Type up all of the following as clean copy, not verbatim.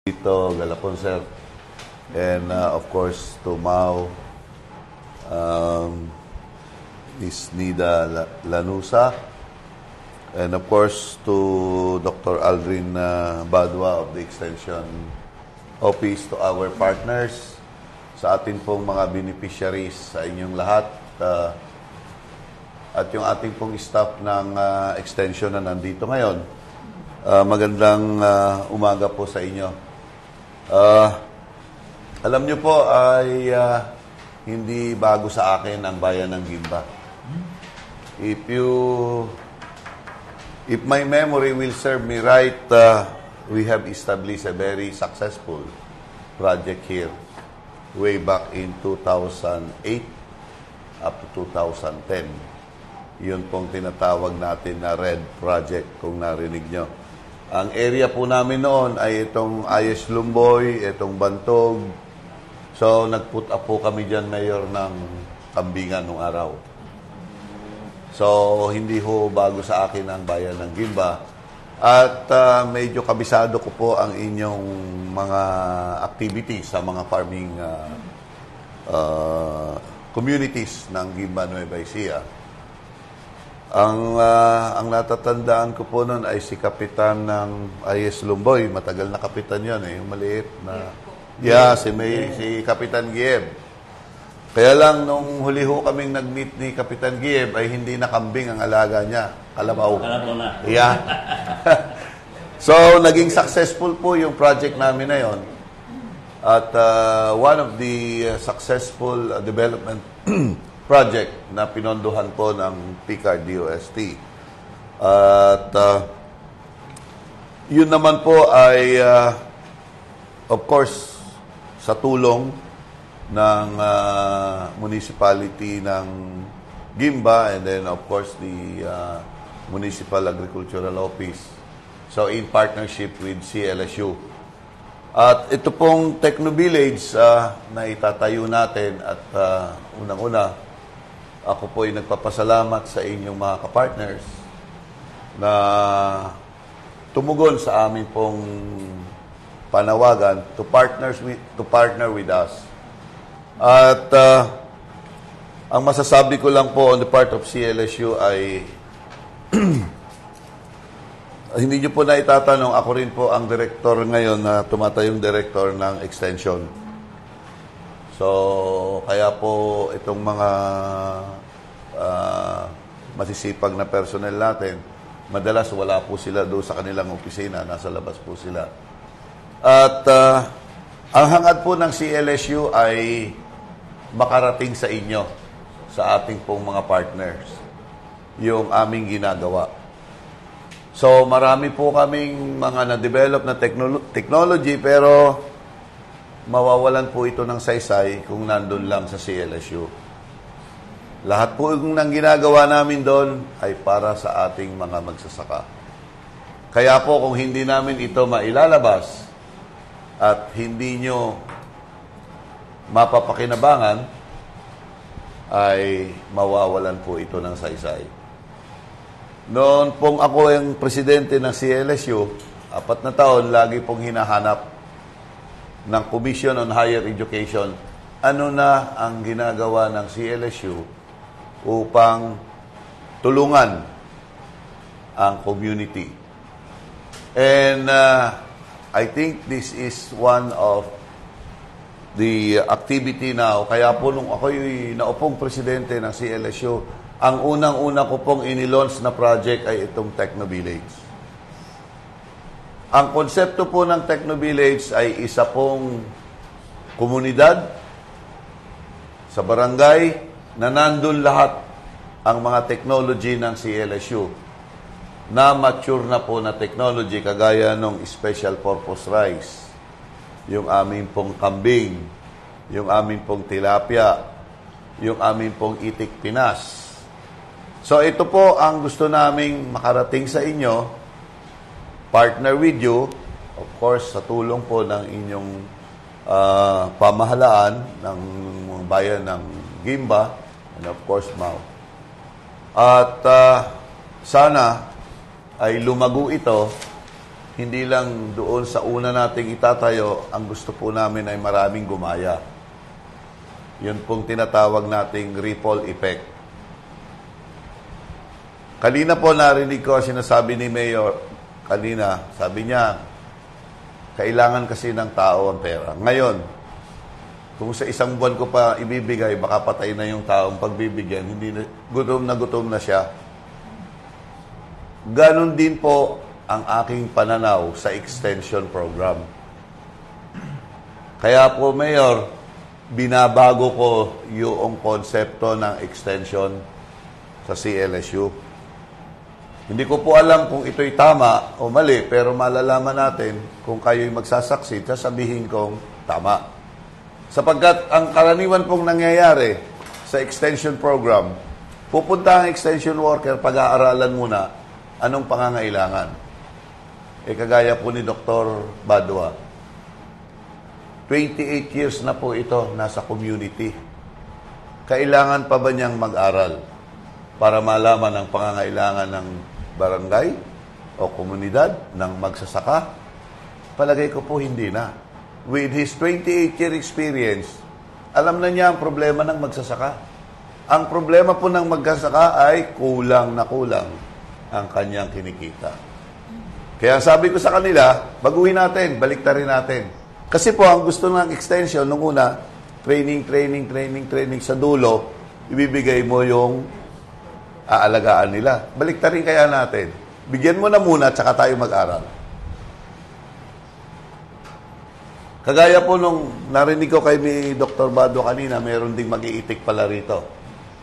Tito Galapon, sir. And of course, to Mau, Ms. Nida Lanusa. And of course, to Dr. Aldrin Badwa of the Extension Office, to our partners, sa ating pong mga beneficiaries, sa inyong lahat, at yung ating pong staff ng Extension na nandito ngayon. Magandang umaga po sa inyo. Alam nyo po ay hindi bago sa akin ang bayan ng Gimba. If my memory will serve me right, we have established a very successful project here way back in 2008 up to 2010. Yun pong tinatawag natin na RED project, kung narinig nyo. Ang area po namin noon ay itong Ayes Lumboy, itong Bantog. So, nag-put up po kami dyan, Mayor, ng Kambingan nung araw. So, hindi ho bago sa akin ang bayan ng Gimba. At medyo kabisado ko po ang inyong mga activities sa mga farming communities ng Gimba, Nueva Ecija. Ang natatandaan ko po noon ay si Kapitan ng Ayes Lumboy. Matagal na kapitan yun eh. Yung maliit na... Yeah, si Kapitan Gieb. Kaya lang, nung huli ho kaming nag-meet ni Kapitan Gieb, ay hindi na kambing ang alaga niya. Kalabaw. Kalabaw na. Yeah. So, naging successful po yung project namin na yon. At one of the successful development project na pinondohan po ng PCAR DOST. At yun naman po ay of course sa tulong ng municipality ng Gimba and then of course the Municipal Agricultural Office. So in partnership with CLSU. At ito pong Techno Village na itatayo natin at unang-una ako po ay nagpapasalamat sa inyong mga kapartners na tumugon sa amin pong panawagan to partner with us. At ang masasabi ko lang po on the part of CLSU ay hindi nyo po na itatanong, ako rin po ang director ngayon na tumatayong director ng Extension. So, kaya po itong mga masisipag na personnel natin, madalas wala po sila doon sa kanilang opisina, nasa labas po sila. At ang hangad po ng CLSU ay makarating sa inyo, sa ating pong mga partners, yung aming ginagawa. So, marami po kaming mga na-develop na technology, pero mawawalan po ito ng saysay kung nandun lang sa CLSU. Lahat po ng ginagawa namin doon ay para sa ating mga magsasaka. Kaya po kung hindi namin ito mailalabas at hindi nyo mapapakinabangan, ay mawawalan po ito ng saysay. Noon pong ako yung presidente ng CLSU, 4 na taon, lagi pong hinahanap ng Commission on Higher Education, ano na ang ginagawa ng CLSU upang tulungan ang community. And I think this is one of the activity now. Kaya po nung ako'y naupong presidente ng CLSU, ang unang-una ko pong inilaunch na project ay itong Techno Village. Ang konsepto po ng Techno Village ay isa pong komunidad sa barangay na nandun lahat ang mga technology ng CLSU na mature na po na technology kagaya ng special purpose rice, yung aming pong kambing, yung aming pong tilapia, yung aming pong itik Pinas. So ito po ang gusto naming makarating sa inyo, partner with you, of course, sa tulong po ng inyong pamahalaan ng bayan ng Gimba, and of course, Mau. At sana ay lumago ito hindi lang doon sa una nating itatayo, ang gusto po namin ay maraming gumaya. Yun pong tinatawag nating ripple effect. Kanina po narinig ko sinasabi ni Mayor, kanina, sabi niya, kailangan kasi ng tao ang pera. Ngayon, kung sa isang buwan ko pa ibibigay, baka patay na yung taong pagbibigyan, hindi na, gutom na siya. Ganon din po ang aking pananaw sa extension program. Kaya po, Mayor, binabago ko yung konsepto ng extension sa CLSU. Hindi ko po alam kung ito'y tama o mali, pero malalaman natin kung kayo'y magsasaksit, sasabihin kong tama. Sapagkat ang karaniwan pong nangyayari sa extension program, pupunta ang extension worker, pag-aaralan muna anong pangangailangan. Kagaya po ni Dr. Badua, 28 years na po ito nasa community. Kailangan pa ba niyang mag-aral para malaman ang pangangailangan ng barangay o komunidad ng magsasaka? Palagay ko po hindi na. With his 28-year experience, alam na niya ang problema ng magsasaka. Ang problema po ng magsasaka ay kulang na kulang ang kanyang kinikita. Kaya sabi ko sa kanila, baguhin natin, baliktarin natin. Kasi po, ang gusto ng extension, nung una, training. Sa dulo, ibibigay mo yung aalagaan nila. Baliktarin kaya natin. Bigyan mo na muna, tsaka tayo mag-aral. Kagaya po nung narinig ko kay Dr. Bado kanina, meron ding mag-iitik pala rito.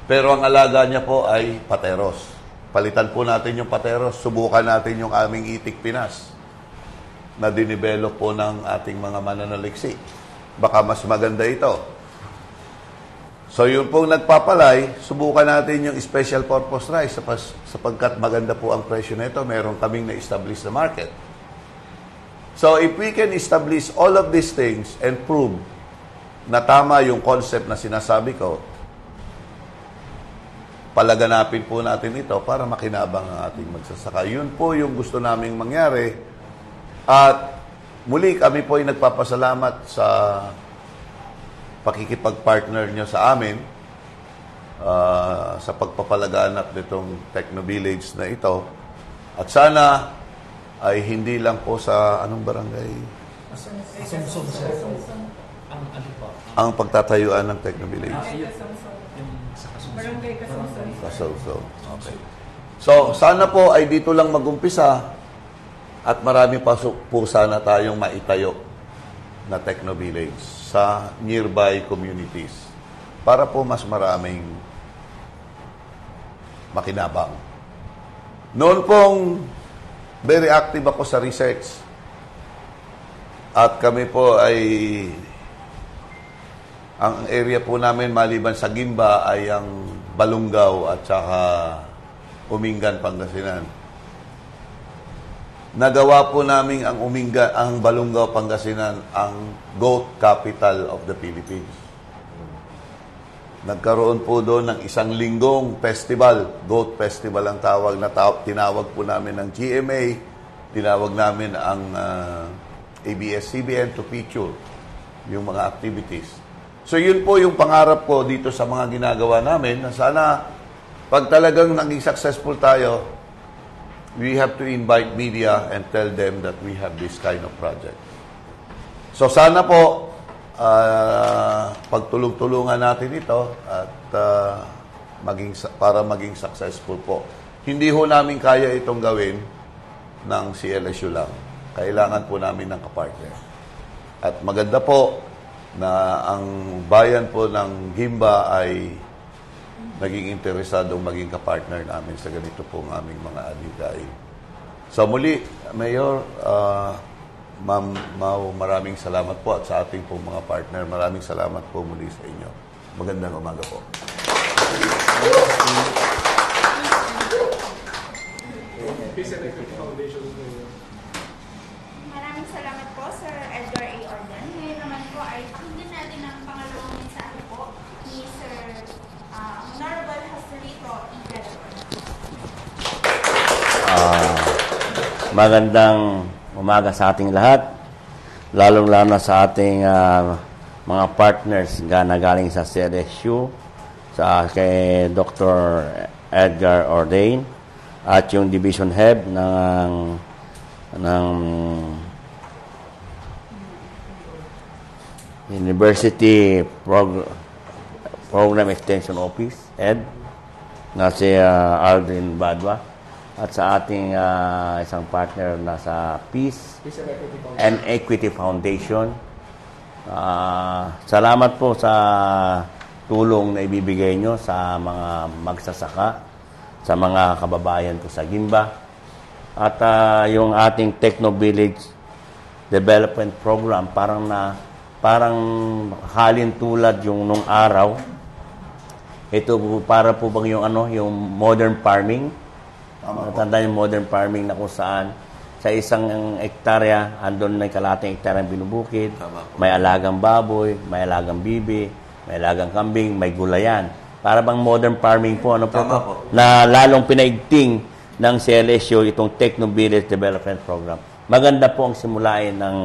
Pero ang alaga niya po ay pateros. Palitan po natin yung pateros. Subukan natin yung aming itik Pinas na dinivelop po ng ating mga mananaliksi. Baka mas maganda ito. So, yun pong nagpapalay, subukan natin yung special purpose rice sapagkat maganda po ang presyo nito, meron kaming na-establish na market. So, if we can establish all of these things and prove na tama yung concept na sinasabi ko, palaganapin po natin ito para makinabang ang ating magsasaka. Yun po yung gusto naming mangyari. At muli, kami po ay nagpapasalamat sa pakikipag-partner nyo sa amin sa pagpapalaganap nitong Techno-Village na ito. At sana ay hindi lang po sa anong barangay? Asumsum, sir. Ang pagtatayuan ng Techno-Village. Barangay Kasumsum. Okay. So, sana po ay dito lang mag-umpisa at marami pa po sana tayong maitayo na Techno-Village sa nearby communities para po mas maraming makinabang. Noon pong very active ako sa research at kami po ay ang area po namin maliban sa Gimba ay ang Balungaw at saka Umingan, Pangasinan. Nagawa po namin ang Balungaw, Pangasinan, ang goat capital of the Philippines. Nagkaroon po doon ng isang linggong festival, goat festival ang tawag, na tinawag po namin ng GMA, tinawag namin ang ABS-CBN to feature yung mga activities. So yun po yung pangarap ko dito sa mga ginagawa namin, na sana pag talagang naging successful tayo, we have to invite media and tell them that we have this kind of project. So sana po, pagtulong-tulungan natin ito at para maging successful po. Hindi ho namin kaya itong gawin ng CLSU lang. Kailangan po namin ng kapartner. At maganda po na ang bayan po ng Gimba ay naging interesadong maging kapartner namin sa ganito pong aming mga aligay. So muli, Mayor, Ma'am Mau, maraming salamat po at sa ating pong mga partner, maraming salamat po muli sa inyo. Magandang umaga po. Maraming salamat po, Sir Edgar A. Ordan. Ngayon naman po ay pakinggan natin ang pangalawang mensahe po ni Sir Honorable Joselito E. Magandang umaga sa ating lahat, lalong-lalo na sa ating mga partners na galing sa CLSU, kay Dr. Edgar Ordain, at yung Division Head ng University Program Extension Office, ED, na si Aldrin Badwa, at sa ating isang partner na sa Peace and Equity Foundation. Salamat po sa tulong na ibibigay nyo sa mga magsasaka, sa mga kababayan ko sa Gimba, at yung ating Techno Village Development Program, parang halin tulad yung nung araw. Ito para po bang yung modern farming. Natandaan yung modern farming na kung saan sa isang hektarya, andun may kalating hektarya binubukid, may alagang baboy, may alagang bibi, may alagang kambing, may gulayan. Para bang modern farming po, na lalong pinaigting ng CLSU itong Techno Village Development Program. Maganda po ang simulain ng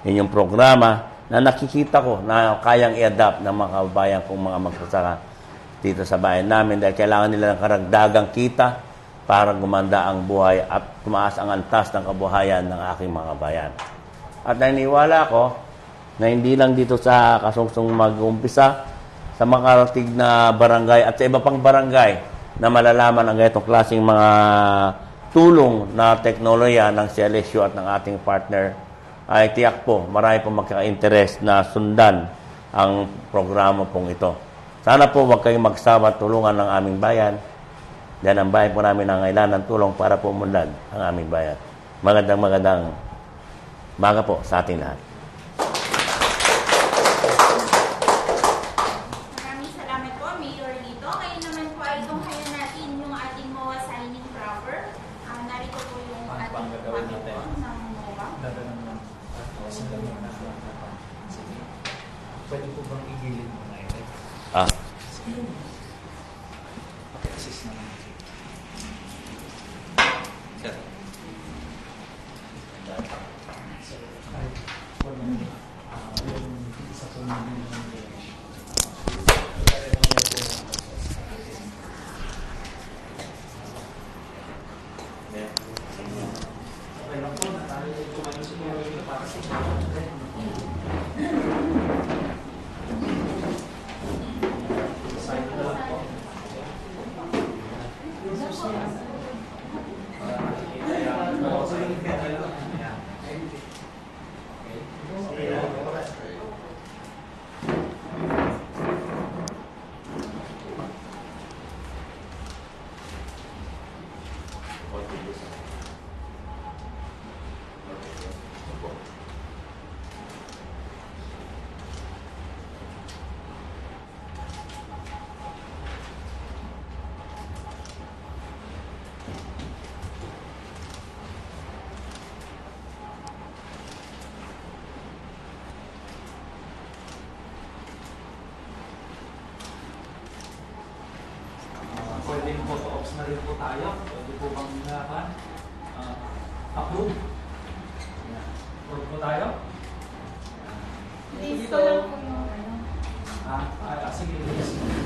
inyong programa na nakikita ko na kayang i-adapt ng mga kababayan kong mga magsasaka dito sa bayan namin dahil kailangan nila ng karagdagang kita para gumanda ang buhay at tumaas ang antas ng kabuhayan ng aking mga bayan. At naniniwala ko na hindi lang dito sa Kasungsong mag-umpisa, sa makarating na barangay at sa iba pang barangay na malalaman ang ganitong klaseng mga tulong na teknolohiya ng CLSU at ng ating partner, ay tiyak po, marami po magkaka-interest na sundan ang programa pong ito. Sana po huwag kayong magsawa at tulungan ng aming bayan. Dahil ang bayan po namin nangailangan ng tulong para po umunlad ang aming bayan. Magandang umaga po sa ating lahat. Maraming salamat po, Mayor Lito. Ngayon naman po ay tunghayan natin yung ating MOA signing proper. Narito po yung ating copy po ng MOA. Sige. Pwede po bang igilid mo na ito? Assist naman. Pwede yung photo ops na rin po tayo. Pwede po bang approve? Approve po tayo? Please, ko lang po yung Sige.